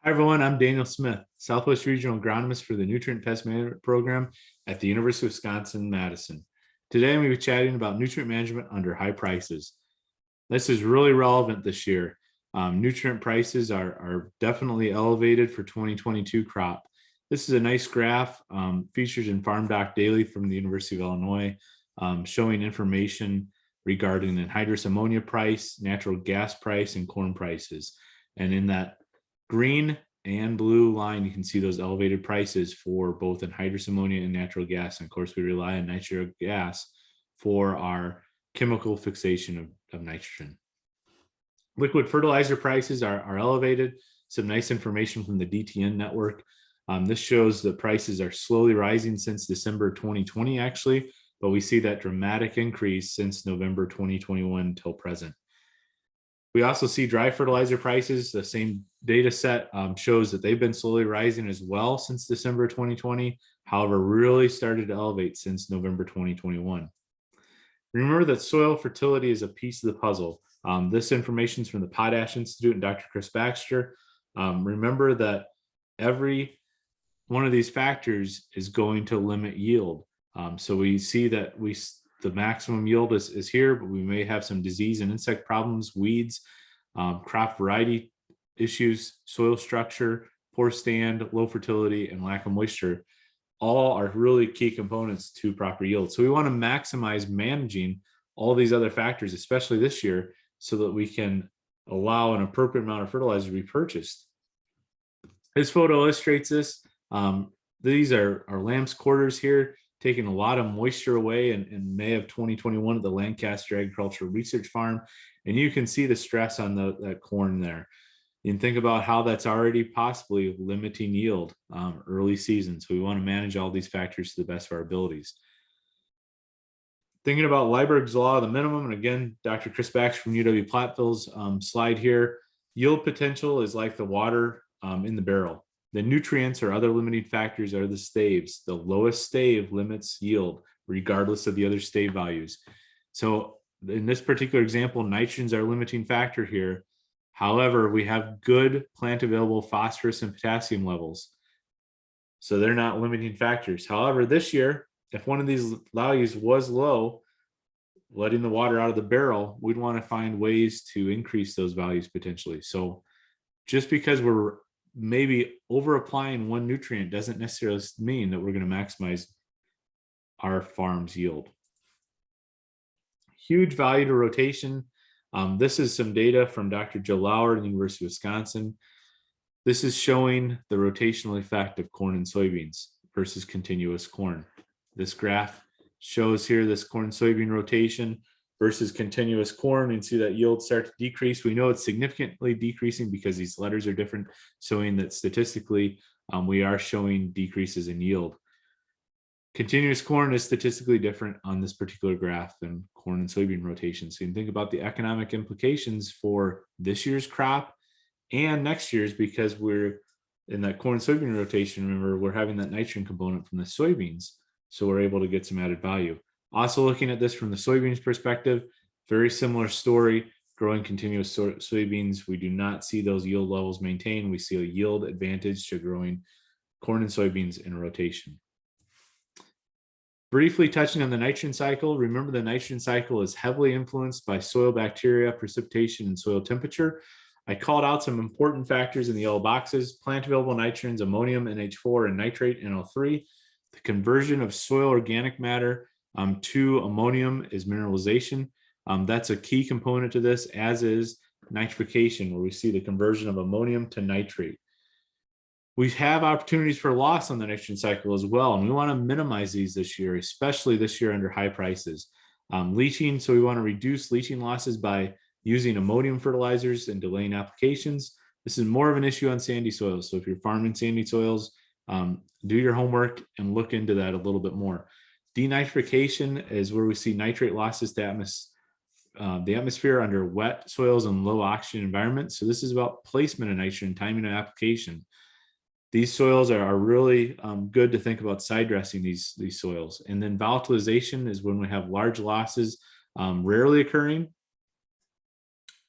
Hi everyone, I'm Daniel Smith, Southwest Regional Agronomist for the Nutrient Pest Management Program at the University of Wisconsin-Madison. Today I'm going to be chatting about nutrient management under high prices. This is really relevant this year. Nutrient prices are definitely elevated for 2022 crop. This is a nice graph featured in Farm Doc Daily from the University of Illinois, showing information regarding anhydrous ammonia price, natural gas price, and corn prices. And in that green and blue line, you can see those elevated prices for both anhydrous ammonia and natural gas. And of course, we rely on natural gas for our chemical fixation of nitrogen. Liquid fertilizer prices are elevated. Some nice information from the DTN network. This shows that prices are slowly rising since December 2020, actually, but we see that dramatic increase since November 2021 till present. We also see dry fertilizer prices. The same data set shows that they've been slowly rising as well since December 2020. However, really started to elevate since November 2021. Remember that soil fertility is a piece of the puzzle. This information is from the Potash Institute and Dr. Chris Baxter. Remember that every one of these factors is going to limit yield. So we see that the maximum yield is here, but we may have some disease and insect problems, weeds, crop variety issues, soil structure, poor stand, low fertility, and lack of moisture. All are really key components to proper yield. So we want to maximize managing all these other factors, especially this year, so that we can allow an appropriate amount of fertilizer to be purchased. This photo illustrates this. These are lamb's quarters here, taking a lot of moisture away in May of 2021 at the Lancaster Agricultural Research Farm. And you can see the stress on that corn there. You can think about how that's already possibly limiting yield early season. So we want to manage all these factors to the best of our abilities. Thinking about Liebig's Law of the Minimum, and again, Dr. Chris Baxter from UW-Platteville's slide here, yield potential is like the water in the barrel. The nutrients or other limiting factors are the staves. The lowest stave limits yield, regardless of the other stave values. So in this particular example, nitrogen's our limiting factor here. However, we have good plant available phosphorus and potassium levels. So they're not limiting factors. However, this year, if one of these values was low, letting the water out of the barrel, we'd want to find ways to increase those values potentially. So just because we're maybe over applying one nutrient doesn't necessarily mean that we're going to maximize our farm's yield. Huge value to rotation. This is some data from Dr. Joe Lauer at the University of Wisconsin. This is showing the rotational effect of corn and soybeans versus continuous corn. This graph shows here this corn soybean rotation versus continuous corn, and see that yield start to decrease. We know it's significantly decreasing because these letters are different, showing that statistically we are showing decreases in yield. Continuous corn is statistically different on this particular graph than corn and soybean rotation. So you can think about the economic implications for this year's crop and next year's, because we're in that corn soybean rotation. Remember, we're having that nitrogen component from the soybeans, so we're able to get some added value. Also looking at this from the soybeans perspective, very similar story. Growing continuous soybeans, we do not see those yield levels maintained. We see a yield advantage to growing corn and soybeans in rotation. Briefly touching on the nitrogen cycle, remember the nitrogen cycle is heavily influenced by soil bacteria, precipitation, and soil temperature. I called out some important factors in the yellow boxes: plant available nitrogens, ammonium, NH4, and nitrate, NO3. The conversion of soil organic matter to ammonium is mineralization. That's a key component to this, as is nitrification, where we see the conversion of ammonium to nitrate. We have opportunities for loss on the nitrogen cycle as well, and we want to minimize these this year, especially this year under high prices. Leaching, so we want to reduce leaching losses by using ammonium fertilizers and delaying applications. This is more of an issue on sandy soils. So if you're farming sandy soils, do your homework and look into that a little bit more. Denitrification is where we see nitrate losses to the atmosphere under wet soils and low oxygen environments. So this is about placement of nitrogen, timing of application. These soils are really good to think about side dressing these soils. And then volatilization is when we have large losses rarely occurring.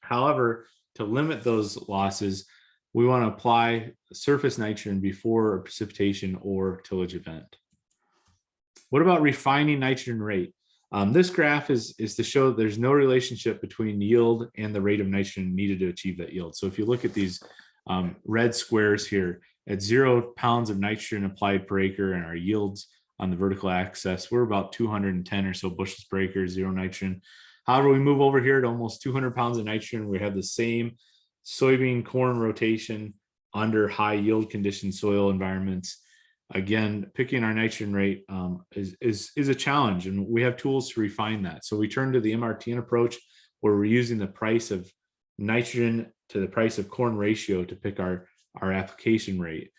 However, to limit those losses, we want to apply surface nitrogen before a precipitation or tillage event. What about refining nitrogen rate? This graph is to show that there's no relationship between yield and the rate of nitrogen needed to achieve that yield. So if you look at these red squares here, at 0 pounds of nitrogen applied per acre and our yields on the vertical axis, we're about 210 or so bushels per acre, 0 nitrogen. However, we move over here to almost 200 pounds of nitrogen. We have the same soybean corn rotation under high yield condition soil environments. Again, picking our nitrogen rate is a challenge, and we have tools to refine that. So we turn to the MRTN approach, where we're using the price of nitrogen to the price of corn ratio to pick our application rate.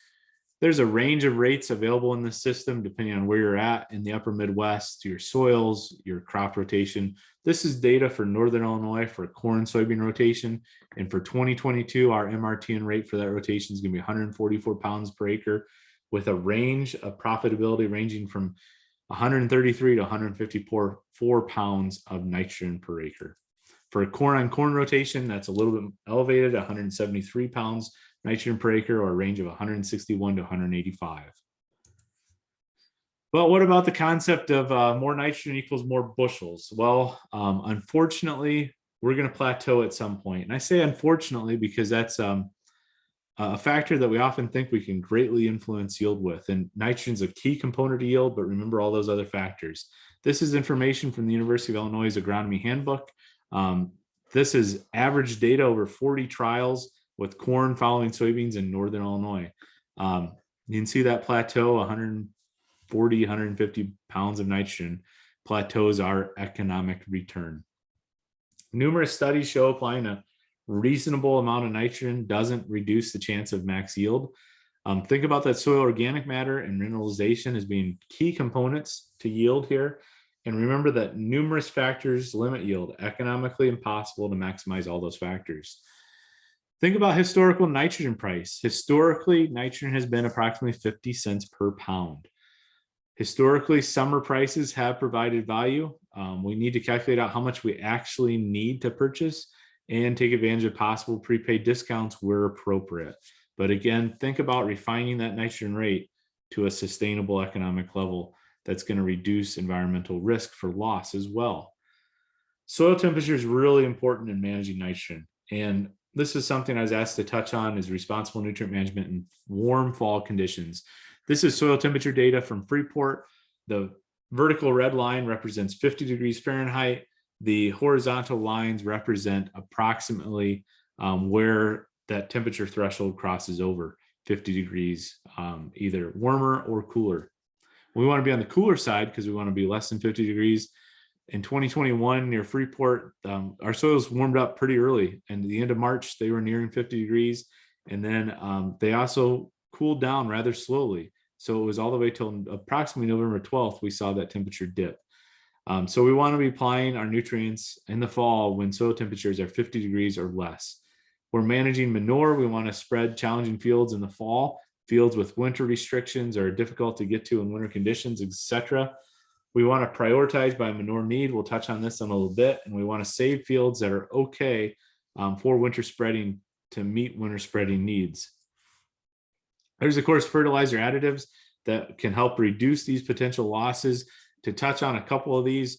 There's a range of rates available in the system depending on where you're at in the upper Midwest, your soils, your crop rotation. This is data for Northern Illinois for corn soybean rotation. And for 2022, our MRTN rate for that rotation is going to be 144 pounds per acre, with a range of profitability ranging from 133 to 154 pounds of nitrogen per acre. For a corn on corn rotation, that's a little bit elevated, 173 pounds nitrogen per acre, or a range of 161 to 185. But what about the concept of more nitrogen equals more bushels? Well, unfortunately, we're going to plateau at some point. And I say unfortunately because that's a factor that we often think we can greatly influence yield with. And nitrogen is a key component of yield, but remember all those other factors. This is information from the University of Illinois Agronomy Handbook. This is average data over 40 trials with corn following soybeans in Northern Illinois. You can see that plateau, 140, 150 pounds of nitrogen plateaus our economic return. Numerous studies show applying a reasonable amount of nitrogen doesn't reduce the chance of max yield. Think about that soil organic matter and mineralization as being key components to yield here. And remember that numerous factors limit yield, economically impossible to maximize all those factors. Think about historical nitrogen price. Historically, nitrogen has been approximately 50 cents per pound. Historically, summer prices have provided value. We need to calculate out how much we actually need to purchase and take advantage of possible prepaid discounts where appropriate. But again, think about refining that nitrogen rate to a sustainable economic level that's going to reduce environmental risk for loss as well. Soil temperature is really important in managing nitrogen. And this is something I was asked to touch on, is responsible nutrient management in warm fall conditions. This is soil temperature data from Freeport. The vertical red line represents 50 degrees Fahrenheit. The horizontal lines represent approximately where that temperature threshold crosses over 50 degrees, either warmer or cooler. We want to be on the cooler side because we want to be less than 50 degrees. In 2021 near Freeport, our soils warmed up pretty early, and at the end of March, they were nearing 50 degrees. And then they also cooled down rather slowly. So it was all the way till approximately November 12th, we saw that temperature dip. So we want to be applying our nutrients in the fall when soil temperatures are 50 degrees or less. We're managing manure. We want to spread challenging fields in the fall, fields with winter restrictions or difficult to get to in winter conditions, etc. We want to prioritize by manure need. We'll touch on this in a little bit. And we want to save fields that are okay for winter spreading to meet winter spreading needs. There's, of course, fertilizer additives that can help reduce these potential losses. To touch on a couple of these,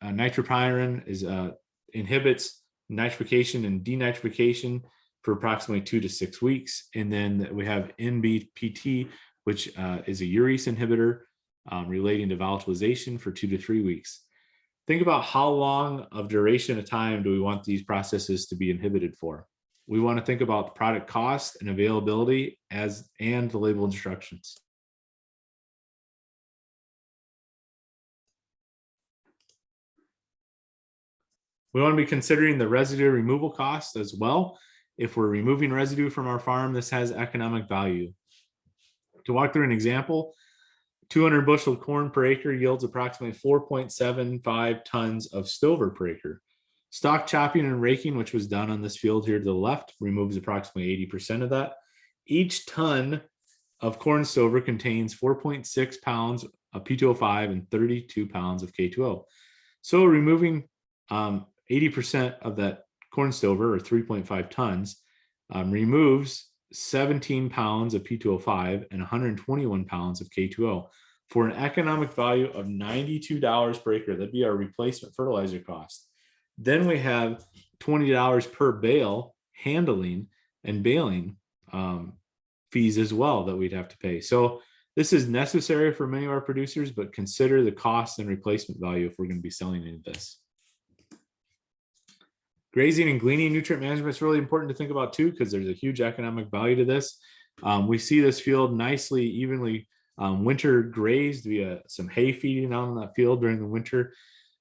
nitropyrin inhibits nitrification and denitrification for approximately 2 to 6 weeks. And then we have NBPT, which is a urease inhibitor relating to volatilization for 2 to 3 weeks. Think about how long of duration of time do we want these processes to be inhibited for. We want to think about the product cost and availability and the label instructions. We want to be considering the residue removal cost as well. If we're removing residue from our farm, this has economic value. To walk through an example, 200 bushel corn per acre yields approximately 4.75 tons of stover per acre. Stalk chopping and raking, which was done on this field here to the left, removes approximately 80% of that. Each ton of corn stover contains 4.6 pounds of P2O5 and 32 pounds of K2O. So removing 80% of that corn stover, or 3.5 tons, removes 17 pounds of P2O5 and 121 pounds of K2O for an economic value of $92 per acre. That'd be our replacement fertilizer cost. Then we have $20 per bale handling and baling fees as well that we'd have to pay. So this is necessary for many of our producers, but consider the cost and replacement value if we're going to be selling any of this. Grazing and gleaning nutrient management is really important to think about too, because there's a huge economic value to this. We see this field nicely, evenly winter grazed via some hay feeding out on that field during the winter.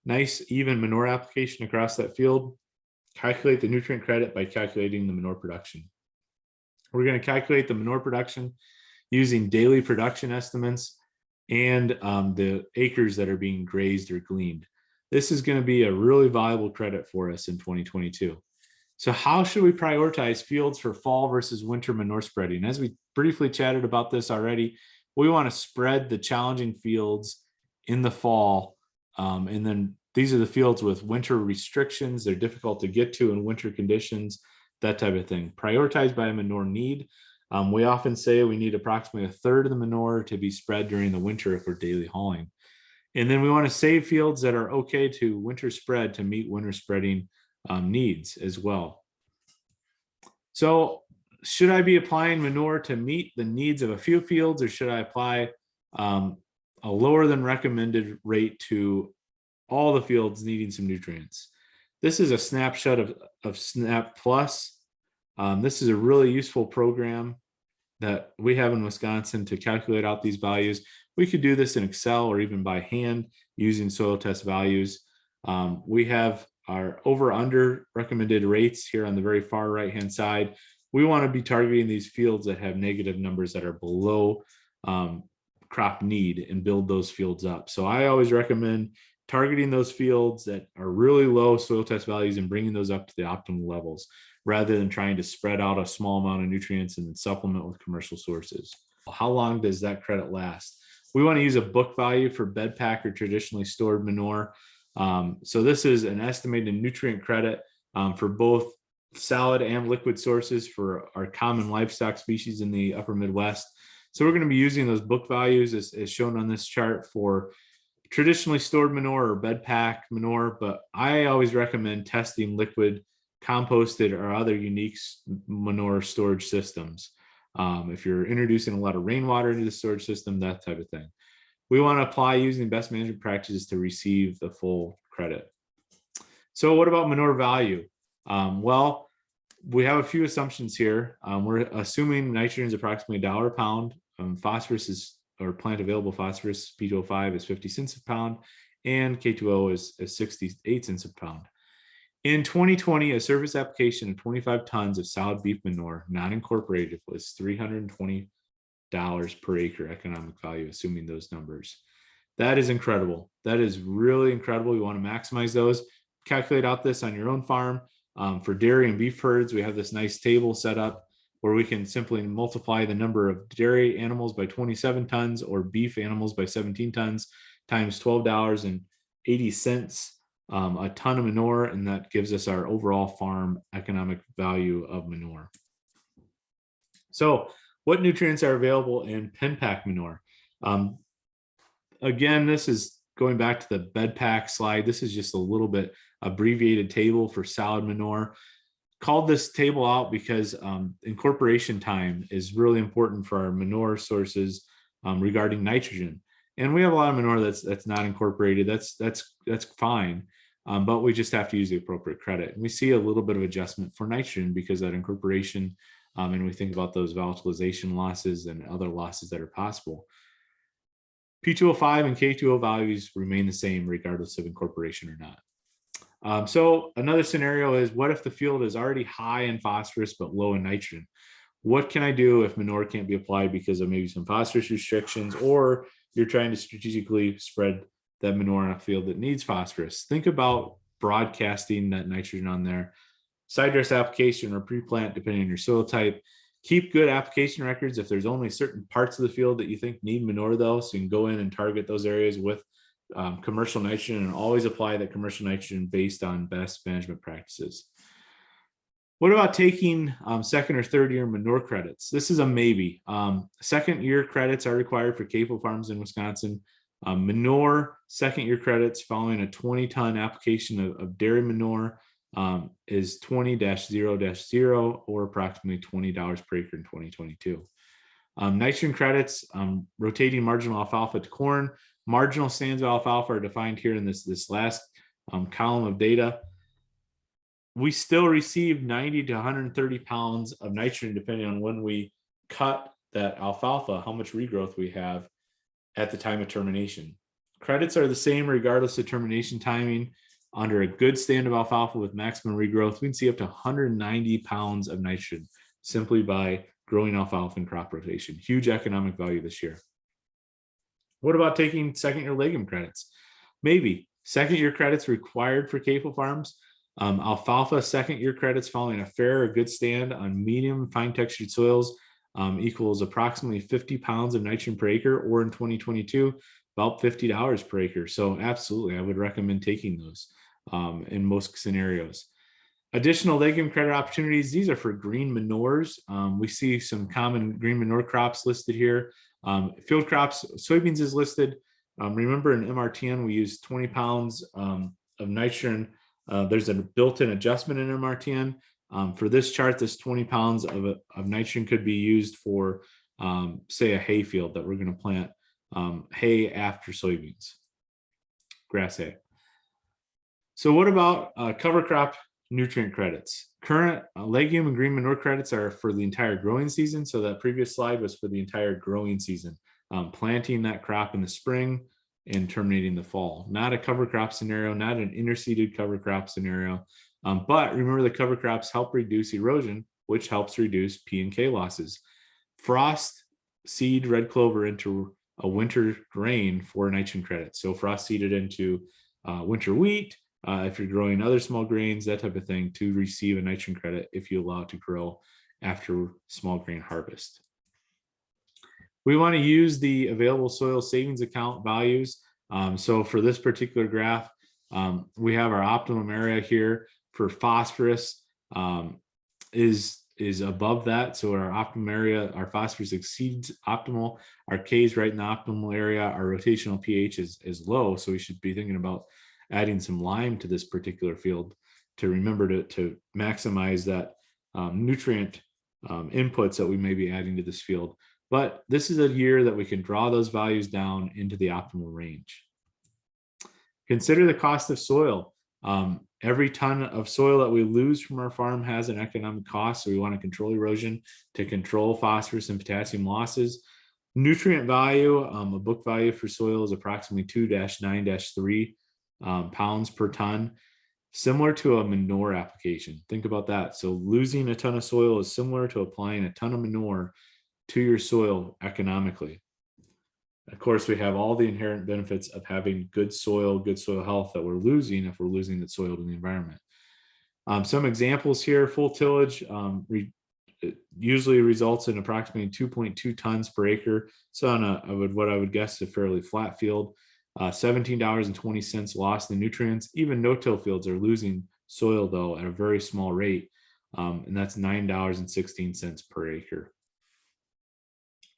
Nice even manure application across that field. Calculate the nutrient credit by calculating the manure production. We're going to calculate the manure production using daily production estimates and the acres that are being grazed or gleaned. This is going to be a really valuable credit for us in 2022. So how should we prioritize fields for fall versus winter manure spreading? As we briefly chatted about this already, we want to spread the challenging fields in the fall. And then these are the fields with winter restrictions. They're difficult to get to in winter conditions, that type of thing. Prioritize by manure need. We often say we need approximately a third of the manure to be spread during the winter if we're daily hauling. And then we want to save fields that are okay to winter spread to meet winter spreading needs as well. So should I be applying manure to meet the needs of a few fields, or should I apply a lower than recommended rate to all the fields needing some nutrients? This is a snapshot of Snap Plus. This is a really useful program that we have in Wisconsin to calculate out these values. We could do this in Excel or even by hand using soil test values. We have our over/under recommended rates here on the very far right-hand side. We want to be targeting these fields that have negative numbers that are below crop need and build those fields up. So I always recommend targeting those fields that are really low soil test values and bringing those up to the optimal levels, rather than trying to spread out a small amount of nutrients and then supplement with commercial sources. How long does that credit last? We want to use a book value for bed pack or traditionally stored manure. So this is an estimated nutrient credit for both solid and liquid sources for our common livestock species in the upper Midwest. So we're going to be using those book values as shown on this chart for traditionally stored manure or bed pack manure, but I always recommend testing liquid, composted, or other unique manure storage systems. If you're introducing a lot of rainwater into the storage system, that type of thing. We want to apply using best management practices to receive the full credit. So what about manure value? Well, we have a few assumptions here. We're assuming nitrogen is approximately $1 a pound. Phosphorus is, or plant available phosphorus, P2O5 is 50 cents a pound, and K2O is 68 cents a pound. In 2020, a surface application of 25 tons of solid beef manure, not incorporated, was $320 per acre economic value, assuming those numbers. That is incredible. That is really incredible. You want to maximize those. Calculate out this on your own farm. For dairy and beef herds, we have this nice table set up where we can simply multiply the number of dairy animals by 27 tons or beef animals by 17 tons times $12.80 a ton of manure, and that gives us our overall farm economic value of manure. So what nutrients are available in pen pack manure? Again, this is going back to the bed pack slide. This is just a little bit abbreviated table for solid manure. Called this table out because incorporation time is really important for our manure sources regarding nitrogen. And we have a lot of manure that's not incorporated. That's fine, but we just have to use the appropriate credit. And we see a little bit of adjustment for nitrogen because of that incorporation, and we think about those volatilization losses and other losses that are possible. P2O5 and K2O values remain the same regardless of incorporation or not. So another scenario is, what if the field is already high in phosphorus but low in nitrogen? What can I do if manure can't be applied because of maybe some phosphorus restrictions, or you're trying to strategically spread that manure on a field that needs phosphorus? Think about broadcasting that nitrogen on there. Side dress application or pre-plant, depending on your soil type. Keep good application records. If there's only certain parts of the field that you think need manure though, so you can go in and target those areas with commercial nitrogen, and always apply that commercial nitrogen based on best management practices. What about taking second or third year manure credits? This is a maybe. Second year credits are required for capable farms in Wisconsin. Manure second year credits following a 20-ton application of dairy manure is 20-0-0 or approximately $20 per acre in 2022. Nitrogen credits, rotating marginal alfalfa to corn. Marginal stands of alfalfa are defined here in this last column of data. We still receive 90 to 130 pounds of nitrogen depending on when we cut that alfalfa, how much regrowth we have at the time of termination. Credits are the same regardless of termination timing. Under a good stand of alfalfa with maximum regrowth, we can see up to 190 pounds of nitrogen simply by growing alfalfa and crop rotation. Huge economic value this year. What about taking second year legume credits? Maybe. Second year credits required for capable farms. Alfalfa second year credits following a fair or good stand on medium fine textured soils equals approximately 50 pounds of nitrogen per acre, or in 2022, about $50 per acre. So absolutely, I would recommend taking those in most scenarios. Additional legume credit opportunities, these are for green manures. We see some common green manure crops listed here. Field crops, soybeans is listed. Remember in MRTN, we use 20 pounds of nitrogen. There's a built-in adjustment in MRTN. For this chart, this 20 pounds of nitrogen could be used for, say, a hay field that we're going to plant hay after soybeans, grass hay. So what about cover crop nutrient credits? Current legume and green manure credits are for the entire growing season. So that previous slide was for the entire growing season, planting that crop in the spring and terminating the fall. Not a cover crop scenario, not an interseeded cover crop scenario. But remember, the cover crops help reduce erosion, which helps reduce P and K losses. Frost seed red clover into a winter grain for nitrogen credit. So frost seeded into winter wheat, if you're growing other small grains, that type of thing, to receive a nitrogen credit if you allow it to grow after small grain harvest. We want to use the available soil savings account values. So for this particular graph, we have our optimum area here for phosphorus is above that. So our optimum area, our phosphorus exceeds optimal. Our K is right in the optimal area. Our rotational pH is low. So we should be thinking about adding some lime to this particular field to remember to maximize that nutrient inputs that we may be adding to this field. But this is a year that we can draw those values down into the optimal range. Consider the cost of soil. Every ton of soil that we lose from our farm has an economic cost. So we want to control erosion to control phosphorus and potassium losses. Nutrient value, a book value for soil is approximately 2-9-3 pounds per ton, similar to a manure application. Think about that. So losing a ton of soil is similar to applying a ton of manure to your soil economically. Of course, we have all the inherent benefits of having good soil health that we're losing if we're losing the soil to the environment. Some examples here: full tillage usually results in approximately 2.2 tons per acre. So on what I would guess a fairly flat field, $17.20 lost in nutrients. Even no-till fields are losing soil though at a very small rate, and that's $9.16 per acre.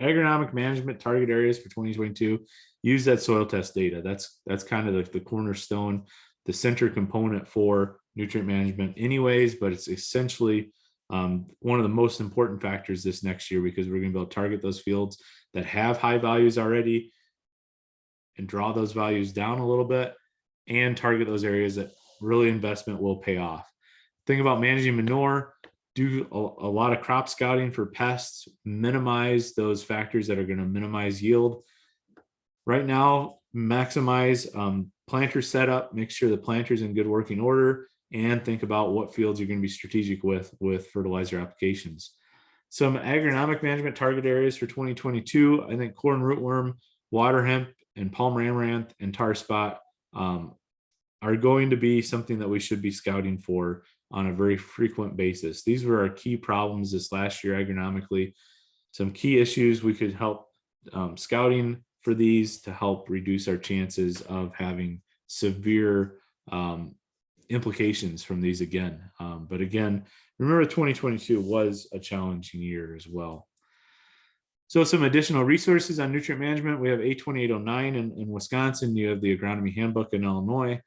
Agronomic management target areas for 2022, use that soil test data. That's kind of like the cornerstone, the center component for nutrient management anyways, but it's essentially one of the most important factors this next year, because we're going to be able to target those fields that have high values already and draw those values down a little bit, and target those areas that really investment will pay off. Think about managing manure. Do a lot of crop scouting for pests, minimize those factors that are going to minimize yield. Right now, maximize planter setup, make sure the planter's in good working order, and think about what fields you're going to be strategic with fertilizer applications. Some agronomic management target areas for 2022, I think corn rootworm, water hemp, and palmer amaranth and tar spot are going to be something that we should be scouting for on a very frequent basis. These were our key problems this last year agronomically. Some key issues we could help scouting for these to help reduce our chances of having severe implications from these again. But again, remember 2022 was a challenging year as well. So some additional resources on nutrient management. We have A2809 in Wisconsin. You have the Agronomy Handbook in Illinois.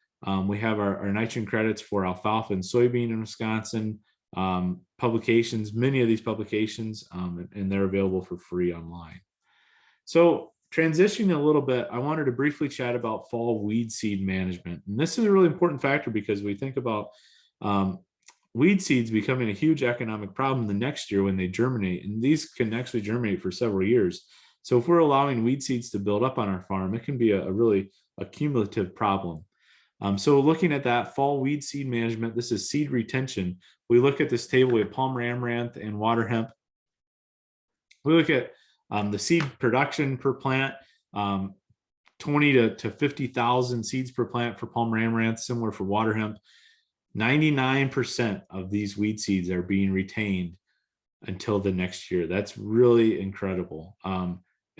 We have our nitrogen credits for alfalfa and soybean in Wisconsin. Publications, many of these publications, and they're available for free online. So transitioning a little bit, I wanted to briefly chat about fall weed seed management. And this is a really important factor because we think about weed seeds becoming a huge economic problem the next year when they germinate, and these can actually germinate for several years. So if we're allowing weed seeds to build up on our farm, it can be a really cumulative problem. So looking at that fall weed seed management, this is seed retention. We look at this table, we have Palmer amaranth and water hemp. We look at the seed production per plant, 20 to 50,000 seeds per plant for Palmer amaranth, similar for water hemp. 99% of these weed seeds are being retained until the next year. That's really incredible.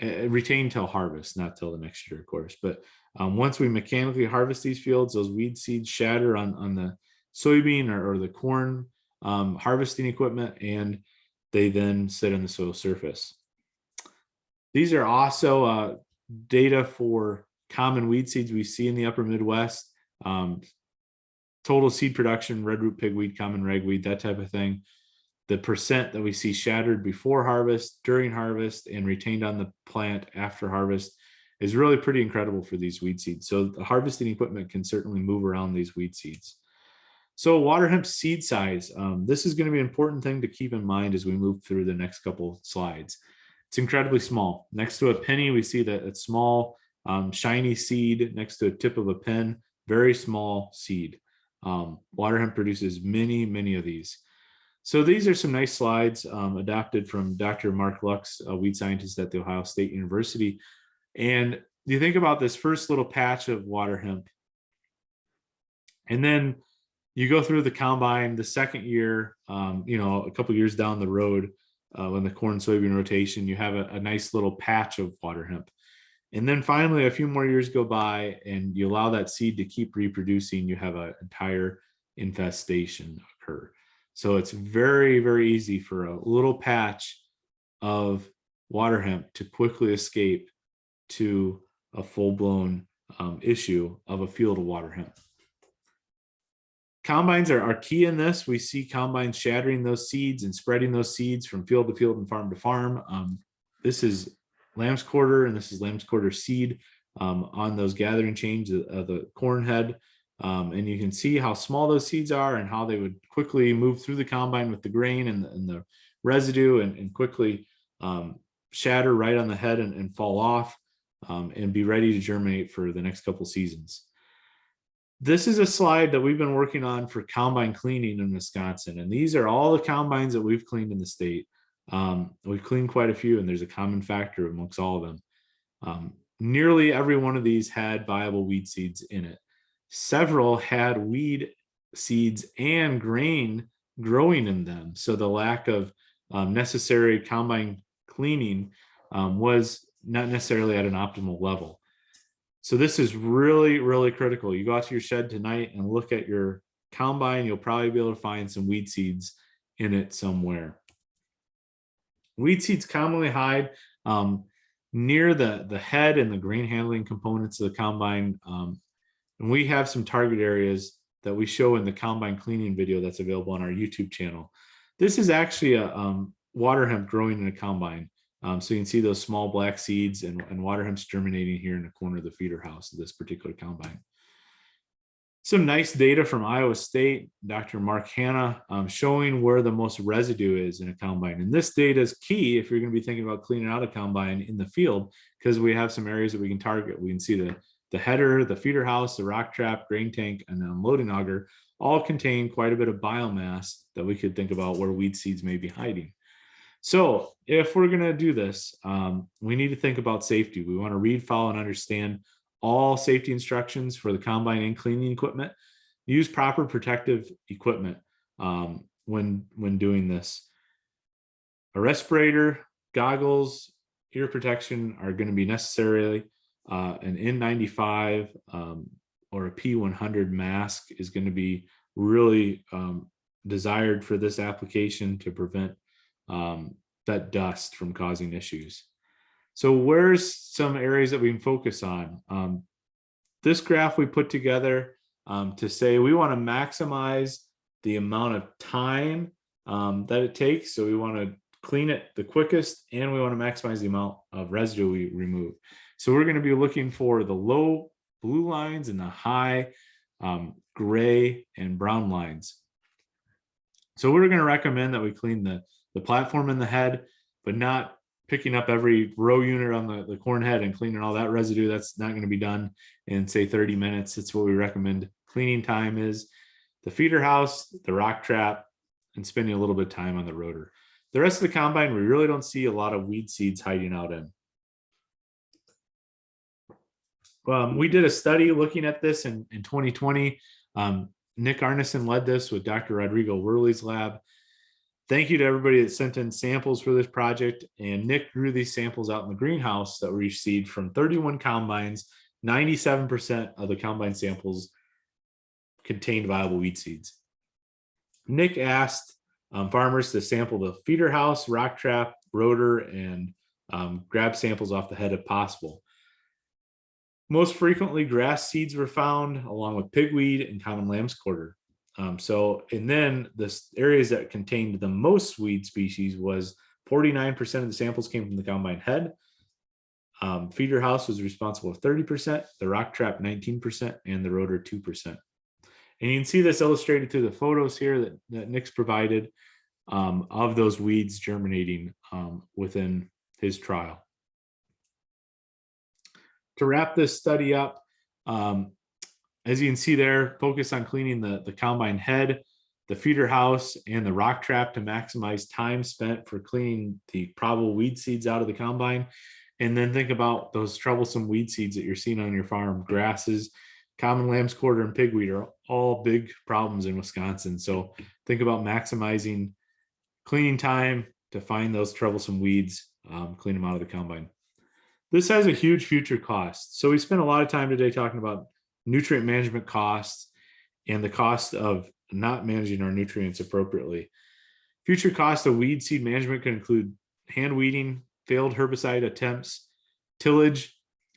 Retained till harvest, not till the next year, of course. But once we mechanically harvest these fields, those weed seeds shatter on the soybean or the corn harvesting equipment, and they then sit on the soil surface. These are also data for common weed seeds we see in the upper Midwest. Total seed production, red root pigweed, common ragweed, that type of thing. The percent that we see shattered before harvest, during harvest, and retained on the plant after harvest is really pretty incredible for these weed seeds. So the harvesting equipment can certainly move around these weed seeds. So water hemp seed size, this is going to be an important thing to keep in mind as we move through the next couple slides. It's incredibly small. Next to a penny, we see that it's small, shiny seed next to a tip of a pen, very small seed. Water hemp produces many, many of these. So these are some nice slides adapted from Dr. Mark Lux, a weed scientist at The Ohio State University. And you think about this first little patch of water hemp, and then you go through the combine the second year, a couple years down the road, when the corn soybean rotation, you have a nice little patch of water hemp. And then finally, a few more years go by and you allow that seed to keep reproducing, you have an entire infestation occur. So it's very, very easy for a little patch of water hemp to quickly escape to a full-blown issue of a field of water hemp. Combines are key in this. We see combines shattering those seeds and spreading those seeds from field to field and farm to farm. This is lamb's quarter, and this is lamb's quarter seed on those gathering chains of the corn head. And you can see how small those seeds are and how they would quickly move through the combine with the grain and the residue and quickly shatter right on the head and fall off and be ready to germinate for the next couple seasons. This is a slide that we've been working on for combine cleaning in Wisconsin. And these are all the combines that we've cleaned in the state. We've cleaned quite a few, and there's a common factor amongst all of them. Nearly every one of these had viable weed seeds in it. Several had weed seeds and grain growing in them. So the lack of necessary combine cleaning was not necessarily at an optimal level. So this is really, really critical. You go out to your shed tonight and look at your combine, you'll probably be able to find some weed seeds in it somewhere. Weed seeds commonly hide near the head and the grain handling components of the combine. And we have some target areas that we show in the combine cleaning video that's available on our YouTube channel. This is actually a water hemp growing in a combine. So you can see those small black seeds and water hemp's germinating here in the corner of the feeder house of this particular combine. Some nice data from Iowa State, Dr. Mark Hanna, showing where the most residue is in a combine. And this data is key if you're going to be thinking about cleaning out a combine in the field, because we have some areas that we can target. We can see the header, the feeder house, the rock trap, grain tank, and the unloading auger all contain quite a bit of biomass that we could think about where weed seeds may be hiding. So if we're going to do this, we need to think about safety. We want to read, follow, and understand all safety instructions for the combine and cleaning equipment. Use proper protective equipment when doing this. A respirator, goggles, ear protection are going to be necessary. An N95, or a P100 mask is going to be really desired for this application to prevent that dust from causing issues. So where's some areas that we can focus on? This graph we put together to say we want to maximize the amount of time that it takes. So we want to clean it the quickest, and we want to maximize the amount of residue we remove. So we're going to be looking for the low blue lines and the high gray and brown lines. So we're going to recommend that we clean the platform and the head, but not picking up every row unit on the corn head and cleaning all that residue. That's not going to be done in, say, 30 minutes. It's what we recommend cleaning time is. The feeder house, the rock trap, and spending a little bit of time on the rotor. The rest of the combine, we really don't see a lot of weed seeds hiding out in. We did a study looking at this in 2020. Nick Arneson led this with Dr. Rodrigo Worley's lab. Thank you to everybody that sent in samples for this project. And Nick grew these samples out in the greenhouse that we received from 31 combines. 97% of the combine samples contained viable weed seeds. Nick asked farmers to sample the feeder house, rock trap, rotor, and grab samples off the head if possible. Most frequently, grass seeds were found along with pigweed and common lamb's quarter. And then the areas that contained the most weed species was 49% of the samples came from the combine head. Feeder house was responsible for 30%, the rock trap 19%, and the rotor 2%. And you can see this illustrated through the photos here that Nick's provided of those weeds germinating within his trial. To wrap this study up, as you can see there, focus on cleaning the combine head, the feeder house, and the rock trap to maximize time spent for cleaning the probable weed seeds out of the combine. And then think about those troublesome weed seeds that you're seeing on your farm. Grasses, common lamb's quarter, and pigweed are all big problems in Wisconsin. So think about maximizing cleaning time to find those troublesome weeds, clean them out of the combine. This has a huge future cost. So we spent a lot of time today talking about nutrient management costs and the cost of not managing our nutrients appropriately. Future costs of weed seed management can include hand weeding, failed herbicide attempts, tillage,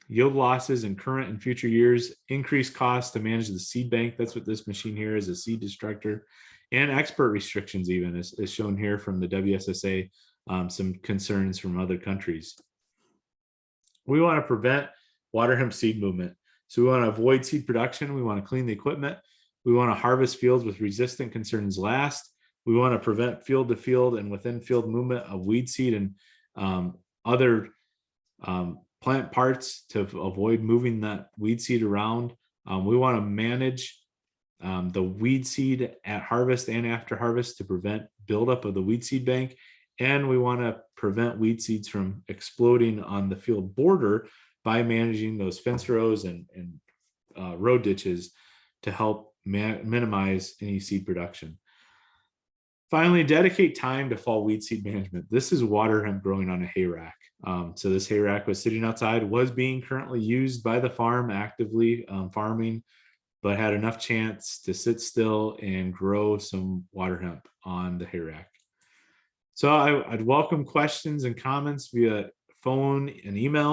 yield losses in current and future years, increased costs to manage the seed bank. That's what this machine here is, a seed destructor, and export restrictions even, as shown here from the WSSA, some concerns from other countries. We want to prevent water hemp seed movement. So we want to avoid seed production. We want to clean the equipment. We want to harvest fields with resistant concerns last. We want to prevent field to field and within field movement of weed seed and other plant parts to avoid moving that weed seed around. We want to manage the weed seed at harvest and after harvest to prevent buildup of the weed seed bank. And we want to prevent weed seeds from exploding on the field border by managing those fence rows and road ditches to help minimize any seed production. Finally, dedicate time to fall weed seed management. This is water hemp growing on a hay rack. So this hay rack was sitting outside, was being currently used by the farm actively farming, but had enough chance to sit still and grow some water hemp on the hay rack. So I'd welcome questions and comments via phone and email.